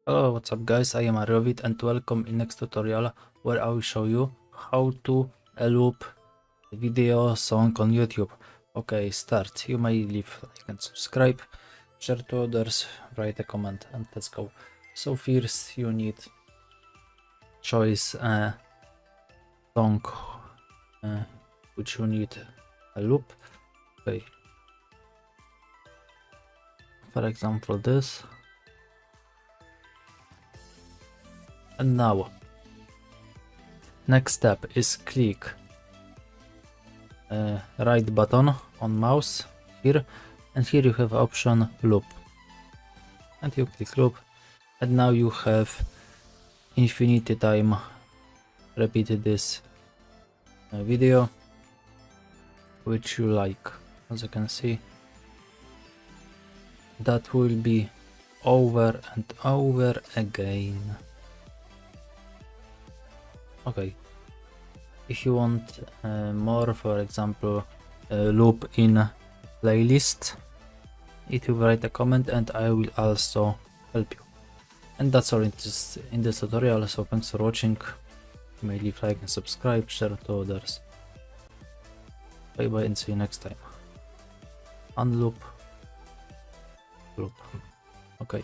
Hello, what's up guys, I am Arovit and welcome in next tutorial where I will show you how to loop video song on YouTube. Okay, start. You may leave like and subscribe, share to others, write a comment and let's go. So first you need choice a song which you need a loop. Okay, for example this. And now, next step is click right button on mouse here, and here you have option loop, and you click loop, and now you have infinity time repeat this video which you like. As you can see, that will be over and over again. Okay, if you want more, for example, loop in playlist, it will write a comment and I will also help you. And that's all in this tutorial, so thanks for watching. You may leave like and subscribe, share to others. Bye bye and see you next time. Unloop, loop. Okay.